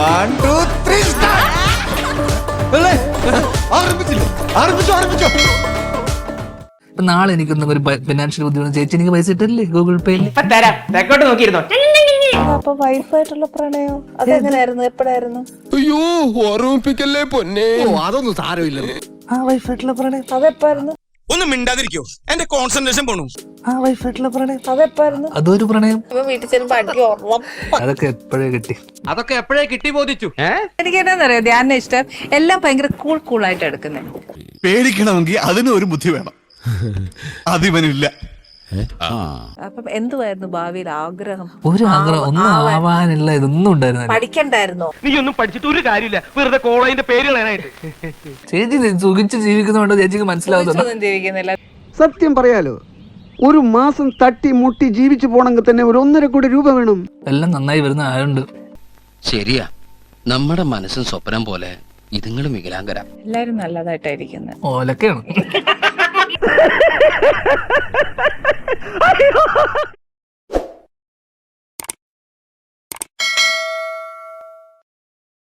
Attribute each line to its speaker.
Speaker 1: 1 2 3 start. ആരംഭിച്ചോ.
Speaker 2: ഇപ്പൊ നാളെ എനിക്കൊന്നും ഒരു ഫിനാൻഷ്യൽ ബുദ്ധിമുട്ട് ചേച്ചി എനിക്ക് പൈസ ഇട്ടല്ലേ ഗൂഗിൾ പേയിൽ
Speaker 3: തരാം. തെക്കോട്ട് നോക്കിയിരുന്നോ?
Speaker 4: അപ്പൊ വൈഫായിട്ടുള്ള പ്രണയം അതെങ്ങനെയായിരുന്നു? എപ്പോഴായിരുന്നു?
Speaker 5: അയ്യോ ഓർമ്മിപ്പിക്കല്ലേ പൊന്നെ.
Speaker 1: അതൊന്നും സാരമില്ല.
Speaker 2: ആ വൈഫായിട്ടുള്ള പ്രണയം
Speaker 4: അതെപ്പായിരുന്നു?
Speaker 5: ഒന്ന് മിണ്ടാതിരിക്കോ, എന്റെ കോൺസെൻട്രേഷൻ പോണു.
Speaker 2: ആ വൈഫായിട്ടുള്ള പ്രണയം
Speaker 4: അതെപ്പായിരുന്നു?
Speaker 2: അതൊരു പ്രണയം.
Speaker 4: വീട്ടിൽ ചെല്ലുമ്പോ അടി ഉറപ്പം.
Speaker 2: അതൊക്കെ എപ്പോഴേ കിട്ടി.
Speaker 3: അതൊക്കെ എപ്പോഴേ കിട്ടി ബോധിച്ചു.
Speaker 4: എനിക്ക് എന്നാന്നറിയോ ധ്യാനം ഇഷ്ടം, എല്ലാം ഭയങ്കര കൂളായിട്ട് എടുക്കുന്നത്.
Speaker 6: പേടിക്കണമെങ്കിൽ അതിന് ഒരു ബുദ്ധി വേണം. അതിവനില്ല.
Speaker 4: അപ്പം എന്തുവായിരുന്നു ഭാവിയിൽ ആഗ്രഹം?
Speaker 2: ഒരു ആഗ്രഹം ഒന്നും ആവാനുള്ള ഇതൊന്നും ഉണ്ടായിരുന്നില്ല.
Speaker 4: പഠിക്കണ്ടായിരുന്നോ?
Speaker 3: നീ ഒന്നും പഠിച്ചിട്ട് ഒരു കാര്യമില്ല, വെറുതെ കോളേജിന്റെ പേര് കളയാനായിട്ട്.
Speaker 2: ചേച്ചി സുഖിച്ച് ജീവിക്കുന്നതുകൊണ്ട് ചേച്ചിക്ക് മനസ്സിലാവുന്നുണ്ട്.
Speaker 4: ഒന്നും ജീവിക്കുന്നില്ല.
Speaker 7: സത്യം പറയാലോ, ഒരു മാസം തട്ടി മുട്ടി ജീവിച്ചു പോണെങ്കിൽ തന്നെ ഒരു 1.5 കോടി രൂപ വേണം.
Speaker 2: എല്ലാം നന്നായി വരുന്ന ആരുണ്ട്.
Speaker 8: ശരിയാ, നമ്മുടെ മനസ്സും സ്വപ്നം പോലെ ഇതുങ്ങളും വികലാംഗരാ.
Speaker 4: എല്ലാരും നല്ലതായിട്ടായിരിക്കുന്നത്.
Speaker 2: ഓലൊക്കെയാണ്.